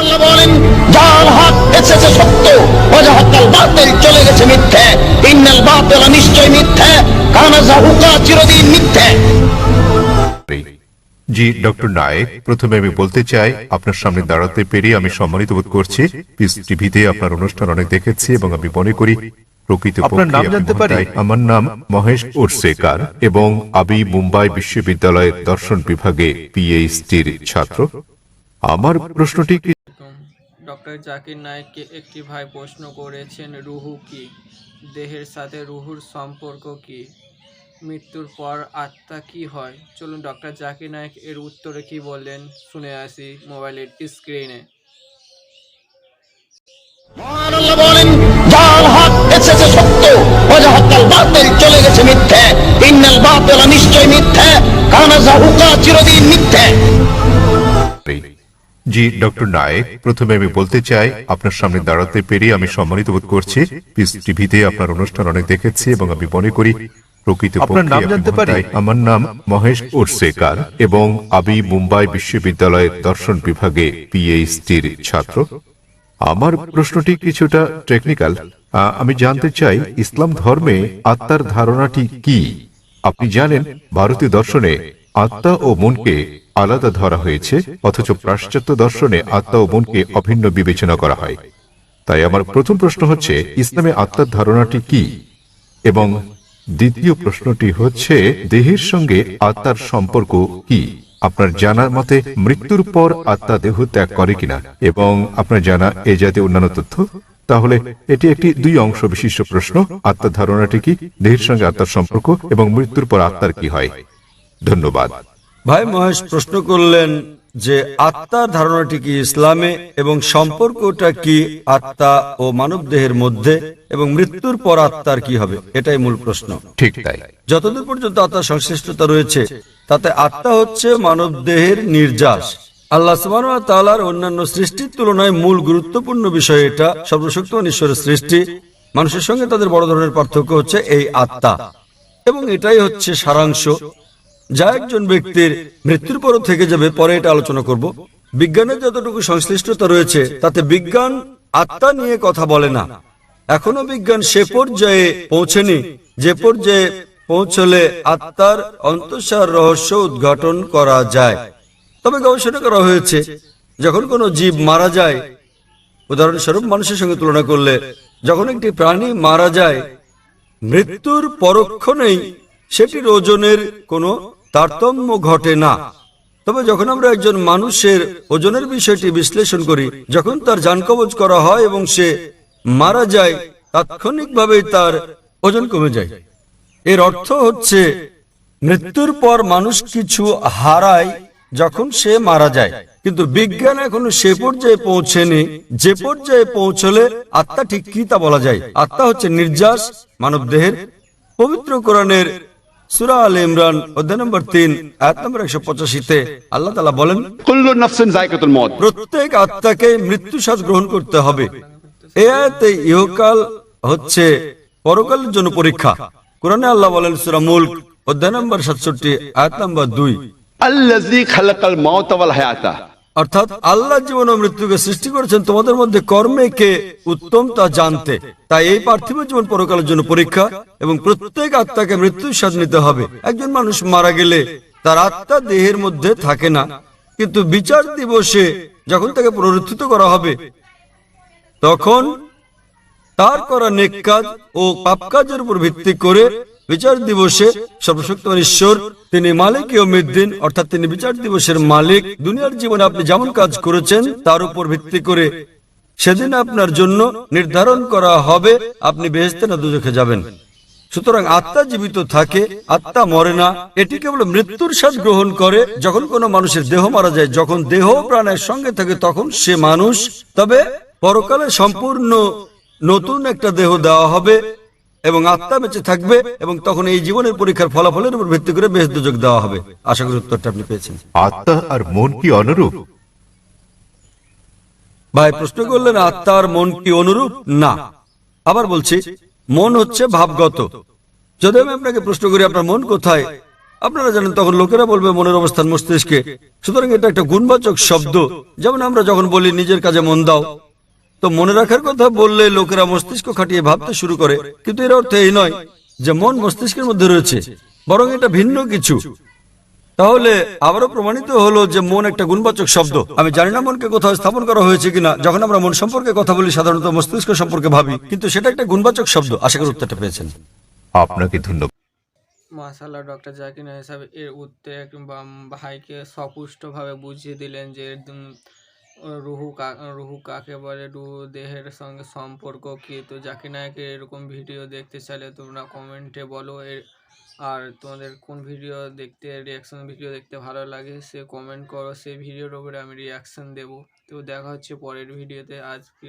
আল্লাহ বলেন, জাল হক এসেছে সত্য, ওয়াজাহাকাল বাতিল চলে গেছে মিথ্যে। ইন্নাল বাতিলা নিশ্চয় মিথ্যে, কানা যাহুকা চিরদিন মিথ্যে। জি ডক্টর নায়েক, প্রথমে আমি বলতে চাই আপনার সামনে দাঁড়াতে পেরে আমি সম্মানিত বোধ করছি। পিস টিভিতে আপনার অনুষ্ঠান অনেক দেখেছি এবং আমি মনে করি প্রকৃত আপনার নাম জানতে পারি? আমার নাম মহেশ উর্সেকার এবং আমি মুম্বাই বিশ্ববিদ্যালয়ের দর্শন বিভাগে পিএইচডির ছাত্র। আমার প্রশ্নটি কি? ডক্টর জাকির নায়েককে একটি ভাই প্রশ্ন করেছেন, রুহু কি? দেহের সাথে রুহুর সম্পর্ক কি? মৃত্যুর পর আত্মা কি হয়? চলুন ডক্টর জাকির নায়েক এর উত্তরে কি বললেন শুনে আসি মোবাইলের স্ক্রিনে। মহান আল্লাহ বলেন, জাল হক এসেছে সত্য, ওয়াজাহাকাল বাতিল চলে গেছে মিথ্যে। ইন্নাল বাতিলা নিশ্চয় মিথ্যে, কানা যাহুকা চিরদিন মিথ্যে। জি ডক্টর নায়েক, প্রথমে আমি বলতে চাই আপনার সামনে দাঁড়াতে পেরে আমি সম্মানিত বোধ করছি। পিস টিভিতে আপনার অনুষ্ঠান অনেক দেখেছি এবং আমি মনে করি প্রকৃত আপনার নাম জানতে পারি? আমার নাম মহেশ উর্সেকার এবং আমি মুম্বাই বিশ্ববিদ্যালয়ের দর্শন বিভাগে পিএইচডির ছাত্র। আমার প্রশ্নটি কিছুটা টেকনিক্যাল। আমি জানতে চাই ইসলাম ধর্মে আত্মার ধারণাটি কি? আপনি জানেন ভারতীয় দর্শনে আত্মা ও মনকে আলাদা ধরা হয়েছে, অথচ পাশ্চাত্য দর্শনে আত্মা ও মনকে অভিন্ন বিবেচনা করা হয়। তাই আমার প্রথম প্রশ্ন হচ্ছে, ইসলামে আত্মার ধারণাটি কি? এবং দ্বিতীয় প্রশ্নটি হচ্ছে, দেহের সঙ্গে আত্মার সম্পর্ক কি? আপনার জানার মতে মৃত্যুর পর আত্মা দেহ ত্যাগ করে কিনা, এবং আপনার জানা এ জাতীয় অন্যান্য তথ্য। তাহলে এটি একটি দুই অংশ বিশিষ্ট প্রশ্ন। আত্মার ধারণাটি কি, দেহের সঙ্গে আত্মার সম্পর্ক, এবং মৃত্যুর পর আত্মার কি হয়? ধন্যবাদ। ভাই মহেশ প্রশ্ন করলেন যে আত্মার ধারণাটি কি ইসলামে এবং সম্পর্কটা কি আত্মা ও মানব দেহের মধ্যে, এবং মৃত্যুর পর আত্মার কি হবে, এটাই মূল প্রশ্ন। ঠিক তাই। যতদূর পর্যন্ত আত্মার সংশ্লিষ্টতা রয়েছে তাতে আত্মা হচ্ছে মানব দেহের নির্যাস। আল্লাহ সুবহানাহু ওয়া তাআলার অন্যান্য সৃষ্টির তুলনায় মূল গুরুত্বপূর্ণ বিষয় এটা। সর্বশক্তিমান ঈশ্বরের সৃষ্টি, মানুষের সঙ্গে তাদের বড় ধরনের পার্থক্য হচ্ছে এই আত্মা, এবং এটাই হচ্ছে সারাংশ যা একজন ব্যক্তির মৃত্যুর পরও থেকে যাবে। পরে এটা আলোচনা করব। বিজ্ঞানের যতটুকু সংশ্লিষ্টতা রয়েছে তাতে বিজ্ঞান আত্মা নিয়ে কথা বলে না। এখনো বিজ্ঞান সে পর্যায়ে পৌঁছেনি যে পর্যায়ে পৌঁছলে আত্মার অন্তঃসার রহস্য উদ্ঘাটন করা যায়। তবে গবেষণা করা হয়েছে, যখন কোনো জীব মারা যায়, উদাহরণস্বরূপ মানুষের সঙ্গে তুলনা করলে যখন একটি প্রাণী মারা যায়, মৃত্যুর পরক্ষণেই সেটির ওজনের কোনো তারতম্য ঘটে না। তবে যখন আমরা একজন মানুষের ওজনের বিষয়টি বিশ্লেষণ করি, যখন তার জান কবজ করা হয় এবং সে মারা যায়, তাৎক্ষণিকভাবেই তার ওজন কমে যায়। এর অর্থ হচ্ছে মৃত্যুর পর মানুষ কিছু হারায় যখন সে মারা যায়, কিন্তু বিজ্ঞান এখনো সে পর্যায়ে পৌঁছেনি যে পর্যায়ে পৌঁছলে আত্মা ঠিক কি তা বলা যায়। আত্মা হচ্ছে নির্যাস মানব দেহের। পবিত্র কোরআনের সূরা আলে ইমরান অধ্যায় নম্বর 3 আয়াত নম্বর 185-তে আল্লাহ তাআলা বলেন, কুল্লু নাফসিন যায়কাতুল মউত। প্রত্যেক আত্মাকে মৃত্যু স্বাদ গ্রহণ করতে হবে। এই আয়াতে ইহকাল হচ্ছে পরকালের জন্য পরীক্ষা। কোরআনে আল্লাহ বলেন সূরা মুলক অধ্যায় নম্বর 67 আয়াত নম্বর 2, আল্লাযী খালাকাল মাউতা ওয়াল হায়াতা। অর্থাৎ আল্লাহ জীবন ও মৃত্যুকে সৃষ্টি করেছেন তোমাদের মধ্যে কর্মে কে উত্তম তা জানতে। তাই এই পার্থিব জীবন পরকালের জন্য পরীক্ষা, এবং প্রত্যেক আত্মাকে মৃত্যুর স্বাদ নিতে হবে। একজন মানুষ মারা গেলে তার আত্মা দেহের মধ্যে থাকে না, কিন্তু বিচার দিবসে যখন তাকে পুনরুত্থিত করা হবে, তখন তার করা নেক কাজ ও পাপ কাজের উপর ভিত্তি করে বিচার দিবসে সর্বশক্তিমান ঈশ্বর, তিনি মালিক ইয়াউমিদ্দিন, অর্থাৎ তিনি বিচার দিবসের মালিক। দুনিয়ার জীবনে আপনি যেমন কাজ করেছেন তার উপর ভিত্তি করে সেদিন আপনার জন্য নির্ধারণ করা হবে আপনি বেহেশতে না দোজখে যাবেন। সুতরাং আত্মা জীবিত থাকে, আত্মা মরে না। এটি কেবল মৃত্যুর স্বাদ গ্রহণ করে যখন কোনো মানুষের দেহ মারা যায়। যখন দেহ প্রাণের সঙ্গে থাকে তখন সে মানুষ। তবে পরকালে সম্পূর্ণ নতুন একটা দেহ দেওয়া হবে এবং আত্মা বেঁচে থাকবে, এবং তখন এই জীবনের পরীক্ষার ফলাফলের উপর ভিত্তি করে বেহেশত দোজখ দেওয়া হবে। আশা করি উত্তরটা আপনি পেয়েছেন। আত্মা আর মন কি অনুরূপ? ভাই প্রশ্ন করলেন আত্মা আর মন কি অনুরূপ? না। আবার বলছি, মন হচ্ছে ভাবগত। যদি আমি আপনাকে প্রশ্ন করি আপনার মন কোথায়, আপনারা জানেন তখন লোকেরা বলবে মনের অবস্থান মস্তিষ্কে। সুতরাং এটা একটা গুণবাচক শব্দ। যেমন আমরা যখন বলি নিজের কাজে মন দাও, তো মনে রাখার কথা বললে লোকেরা মস্তিষ্ক খাটিয়ে ভাবতে শুরু করে, কিন্তু এর অর্থ এই নয় যে মন মস্তিষ্কের মধ্যে রয়েছে, বরং এটা ভিন্ন কিছু। তাহলে আবারও প্রমাণিত হলো যে মন একটা গুণবাচক শব্দ। আমি জানি না মনকে কোথাও স্থাপন করা হয়েছে কিনা। যখন আমরা মন সম্পর্কে কথা বলি সাধারণত মস্তিষ্ক সম্পর্কে ভাবি, কিন্তু সেটা একটা গুণবাচক শব্দ। আশা করি উত্তরটা পেয়েছেন। আপনাকে ধন্যবাদ। মাশাআল্লাহ, ডক্টর জাকির নায়েক সাহেব এর উত্তরে ভাইকে সপুষ্টভাবে বুঝিয়ে দিলেন যে রুহু কাকে বলে, রুহু দেহের সঙ্গে সম্পর্ক কি। তো জাকির নায়েকের এরকম ভিডিও দেখতে চাইলে তোমরা কমেন্টে বলো। আর তোমাদের কোন ভিডিও দেখতে, রিয়াকশন ভিডিও দেখতে ভালো লাগে সে কমেন্ট করো, সেই ভিডিওর উপরে আমি রিয়াকশন দেবো। তো দেখা হচ্ছে পরের ভিডিওতে। আজকে